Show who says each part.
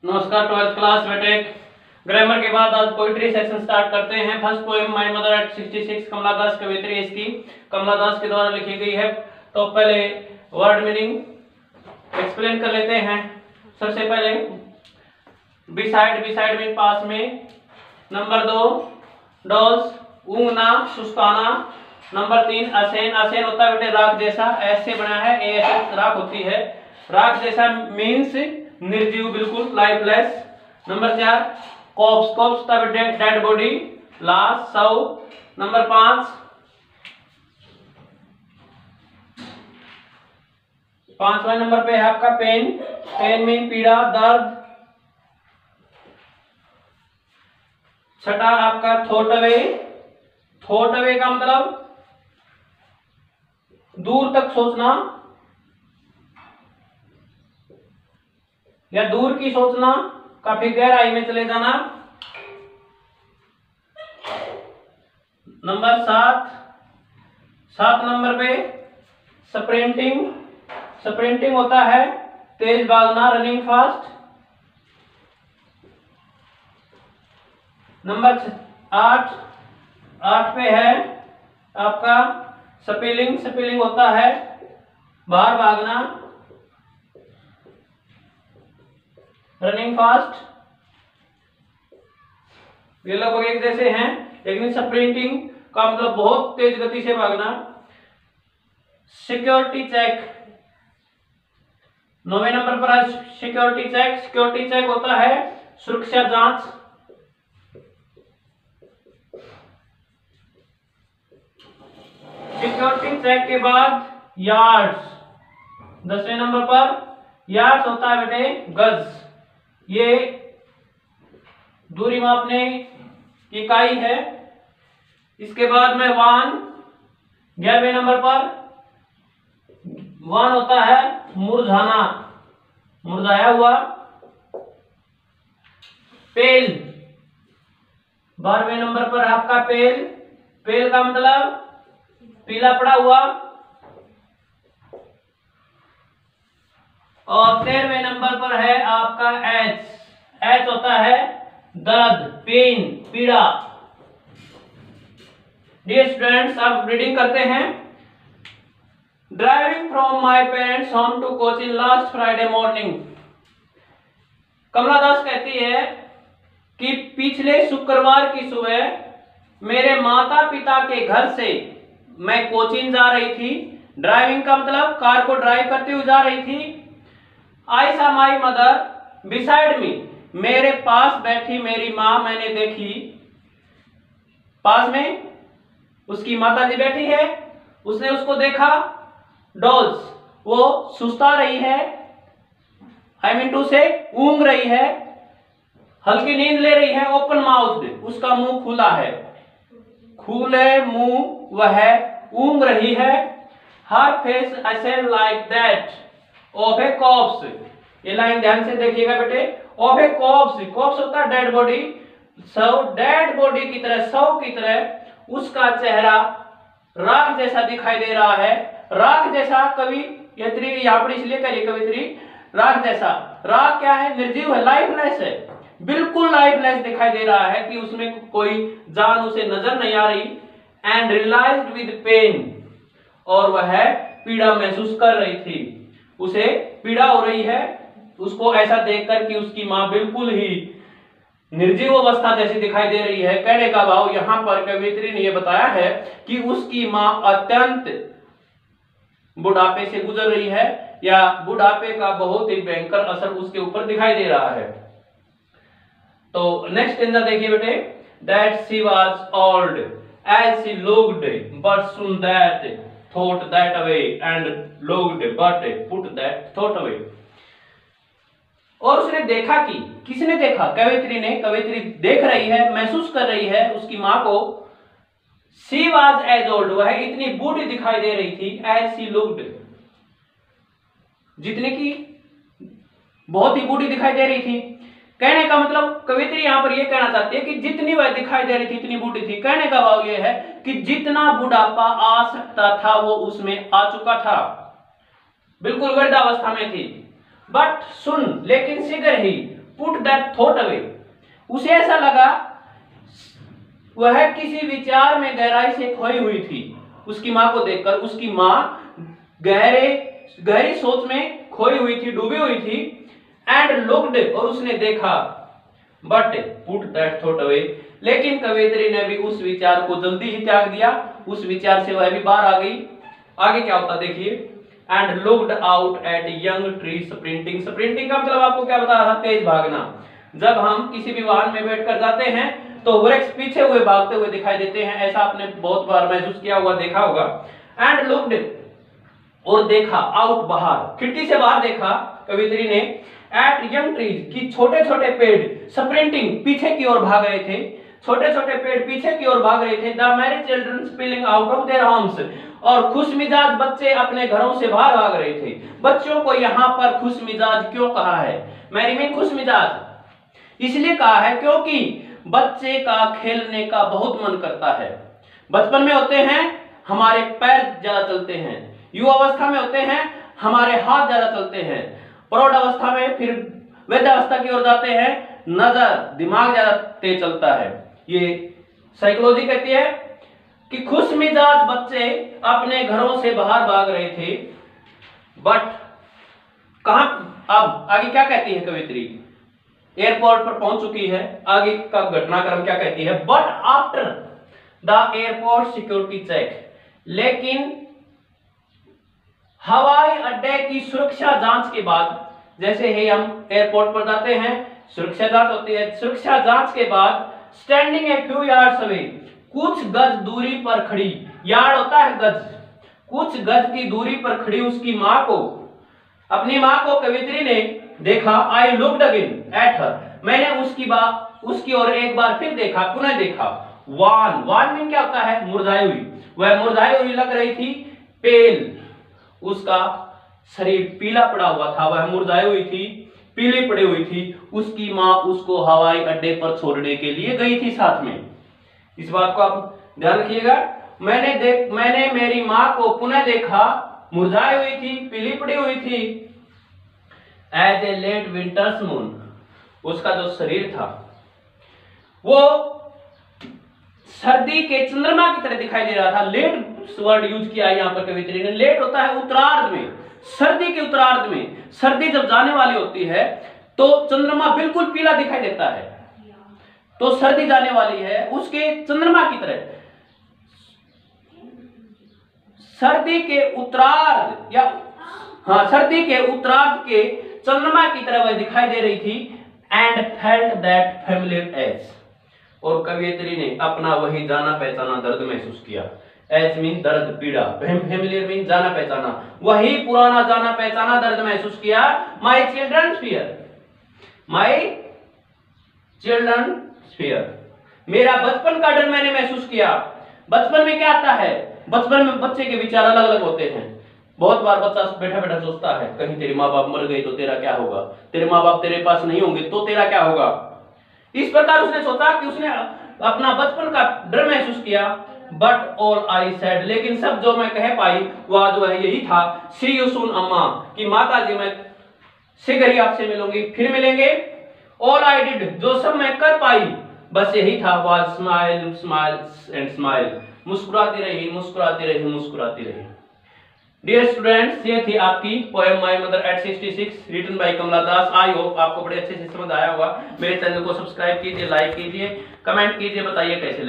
Speaker 1: नमस्कार 12th class बेटे। Grammar के बाद आज पोइट्री सेक्शन स्टार्ट करते हैं। First poem my mother at 66 कमला दास कवित्री इसकी कमला दास के द्वारा लिखी गई है। तो पहले वर्ड मीनिंग एक्सप्लेन कर लेते हैं। सबसे पहले बिसाइड, बिसाइड मीन पास में। नंबर 2 डॉल्स, ऊंगना सुस्ताना। नंबर 3 असेन, असेन होता है बेटे राख जैसा, ऐसे बना है, ए ऐसे राख होती है। राख जैसा मीन्स निर्जीव, बिल्कुल लाइफलेस। नंबर 4 कॉप्स, कॉप्स होता है बेटे डेड बॉडी, लाश, शव। नंबर 5 पांचवें नंबर पे है आपका पेन, पेन मीन पीड़ा, दर्द। छठा आपका थॉट अवे, थॉट अवे का मतलब दूर तक सोचना या दूर की सोचना, काफी गहराई में चले जाना। नंबर 7 नंबर पे स्प्रिंटिंग, स्प्रिंटिंग होता है तेज भागना, रनिंग फास्ट। नंबर 8 पे है आपका स्पेलिंग, स्पेलिंग होता है बाहर भागना, रनिंग फास्ट। ये लगभग एक जैसे हैं, लेकिन स्प्रिंटिंग का मतलब बहुत तेज गति से भागना। सिक्योरिटी चेक, 9वें नंबर पर है सिक्योरिटी चेक। सिक्योरिटी चेक होता है सुरक्षा जांच। सिक्योरिटी चेक के बाद यार्ड्स, 10वें नंबर पर यार्ड्स होता है बेटे गज, ये दूरी मापने की इकाई है। इसके बाद में वान, 11वें नंबर पर वान होता है मुरझाना, मुरझाया हुआ। पेल, 12वें नंबर पर आपका पेल, पेल का मतलब पीला पड़ा हुआ। और 13वें नंबर पर है आपका एच, एच होता है दर्द, पेन, पीड़ा। डियर स्टूडेंट्स, अब रीडिंग करते हैं। Driving from my parents home to coaching last Friday morning. Kamala Das कहती है कि पिछले शुक्रवार की सुबह मेरे माता पिता के घर से मैं कोचिंग जा रही थी। ड्राइविंग का मतलब कार को ड्राइव करते हुए जा रही थी। आई सा माई मदर बिसाइड मी, मेरे पास बैठी मेरी मां मैंने देखी। पास में उसकी माता जी बैठी है, उसने उसको देखा। डॉल्स, वो सुस्ता रही है, आई मीन टू से ऊंघ रही है, हल्की नींद ले रही है। ओपन माउथ, उसका मुंह खुला है, खुले मुंह वह ऊंघ रही है। Her face ashen like that of a corpse, ये लाइन ध्यान से देखिएगा बेटे। ऑफ ए कॉप्स, कॉप्स होता है डेड बॉडी, शव, डेड बॉडी की तरह, शव की तरह उसका चेहरा राख जैसा दिखाई दे रहा है। राख जैसा, कवियत्री यहां पर इसलिए करिए कवित्री राख जैसा। राख क्या है? निर्जीव है, लाइफलेस है, बिल्कुल लाइफलेस दिखाई दे रहा है कि उसमें कोई जान उसे नजर नहीं आ रही। एंड रियलाइज्ड विद पेन, और वह पीड़ा महसूस कर रही थी, उसे पीड़ा हो रही है। उसको ऐसा देखकर कि उसकी मां बिल्कुल ही निर्जीव अवस्था जैसी दिखाई दे रही है। कहने का भाव यहां पर कवित्री ने यह बताया है कि उसकी मां अत्यंत बुढ़ापे से गुजर रही है, या बुढ़ापे का बहुत ही भयंकर असर उसके ऊपर दिखाई दे रहा है। तो नेक्स्ट स्टेंजा देखिए बेटे। That she was old age she looked but soon that thought that away and looked but put that thought away. और उसने देखा कि, किसने देखा? कवित्री ने। कवित्री देख रही है, महसूस कर रही है उसकी मां को। शी वाज एज ओल्ड, वह इतनी बूढ़ी दिखाई दे रही थी। एज शी लुक्ड, जितने की बहुत ही बूढ़ी दिखाई दे रही थी। कहने का मतलब कवित्री यहां पर यह कहना चाहती है कि जितनी वह दिखाई दे रही थी इतनी बूढ़ी थी। कहने का भाव यह है कि जितना बुढ़ापा आ सकता था वो उसमें आ चुका था, बिल्कुल वृद्धावस्था में थी। बट सुन, लेकिन शीघ्र ही पुट दैट थॉट अवे। उसे ऐसा लगा वह किसी विचार में गहराई से खोई हुई थी। उसकी मां को देखकर उसकी मां गहरी सोच में खोई हुई थी, डूबी हुई थी। एंड लुक्ड, और उसने देखा, but put that thought away, लेकिन कवियत्री ने भी उस विचार को जल्दी ही त्याग दिया। उस विचार से वह भी बाहर आ गई। आगे क्या होता देखिए। And looked out at young tree sprinting. Sprinting का मतलब आपको क्या बता रहा था? तेज भागना। जब हम किसी भी वाहन में बैठकर जाते हैं तो वृक्ष पीछे हुए भागते हुए दिखाई देते हैं। ऐसा आपने बहुत बार महसूस किया होगा, देखा होगा। एंड लुक्ड, और देखा, आउट, बाहर, खिड़की से बाहर देखा कवित्री ने, एट यंग ट्रीज, की छोटे छोटे पेड़ स्प्रिंटिंग, पीछे की ओर भाग रहे थे। छोटे छोटे पेड़ पीछे की ओर भाग रहे थे। The Mary children spilling out of their homes, और खुशमिजाज बच्चे अपने घरों से बाहर भाग रहे थे। बच्चों को यहाँ पर खुशमिजाज क्यों कहा है? मैरी मीन खुशमिजाज इसलिए कहा है क्योंकि बच्चे का खेलने का बहुत मन करता है। बचपन में होते हैं हमारे पैर ज्यादा चलते हैं, युवा अवस्था में होते हैं हमारे हाथ ज्यादा चलते हैं, प्रौढ़ अवस्था में फिर वृद्धावस्था की ओर जाते हैं, नजर दिमाग ज्यादा तेज चलता है। ये साइकोलॉजी कहती है कि खुशमिजाज बच्चे अपने घरों से बाहर भाग रहे थे। बट कहां, अब आगे क्या कहती है कवित्री? एयरपोर्ट पर पहुंच चुकी है। आगे का घटनाक्रम क्या कहती है? But after the airport security check, लेकिन हवाई अड्डे की सुरक्षा जांच के बाद, जैसे ही हम एयरपोर्ट पर जाते हैं सुरक्षा जांच होती है, सुरक्षा जांच के बाद standing a few yards away, कुछ गज दूरी पर खड़ी, यार्ड होता है गज, कुछ गज की दूरी पर खड़ी उसकी मां को, अपनी मां को कवित्री ने देखा। I looked again at her, मैंने उसकी ओर एक बार फिर देखा, पुनः देखा। वान मीन क्या होता है? मुरझाई हुई। वह मुरझाई हुई लग रही थी। पेल, उसका शरीर पीला पड़ा हुआ था, वह मुरझाई हुई थी, पीली पड़ी हुई थी। उसकी मां उसको हवाई अड्डे पर छोड़ने के लिए गई थी साथ में। इस बात को आप ध्यान रखिएगा। मैंने मेरी मां को पुनः देखा, मुरझाई हुई थी, पीली पड़ी हुई थी। As a late winter's moon, उसका जो शरीर था वो सर्दी के चंद्रमा की तरह दिखाई दे रहा था। लेट वर्ड यूज किया है यहां पर कवित्री ने। लेट होता है उत्तरार्ध में, सर्दी के उत्तरार्ध में। सर्दी जब जाने वाली होती है तो चंद्रमा बिल्कुल पीला दिखाई देता है, तो सर्दी जाने वाली है, उसके चंद्रमा की तरह। सर्दी के उत्तरार्ध या सर्दी के उत्तरार्ध के चंद्रमा की तरह वह दिखाई दे रही थी। And felt that familiar ache, और कवियत्री ने अपना वही जाना पहचाना दर्द महसूस किया। एज मीन दर्द, पीड़ा, फैमिलियर मीन जाना पहचाना, वही पुराना जाना पहचाना दर्द महसूस किया। My children fear, my children fear, मेरा बचपन का डर मैंने महसूस किया। बचपन में क्या आता है? बचपन में बच्चे के विचार अलग अलग होते हैं। बहुत बार बच्चा बैठा बैठा सोचता है कहीं तेरे माँ बाप मर गए तो तेरा क्या होगा, तेरे माँ बाप तेरे पास नहीं होंगे तो तेरा क्या होगा। इस प्रकार उसने सोचा कि उसने अपना बचपन का डर महसूस किया। बट ऑल आई सेड, लेकिन सब जो मैं कह पाई वह जो है यही था, सी यू सून अम्मा, कि माता जी मैं शीघ्र ही आपसे मिलूंगी, फिर मिलेंगे। ऑल आई डिड, जो सब मैं कर पाई बस यही था, was smile smile and smile, मुस्कुराती रही मुस्कुराती रही मुस्कुराती रही। डियर स्टूडेंट्स, ये थी आपकी poem my mother at 66 written by Kamala Das. I hope आपको बड़े अच्छे से समझ आया होगा। मेरे चैनल को सब्सक्राइब कीजिए, लाइक कीजिए, कमेंट कीजिए, बताइए कैसे लगे।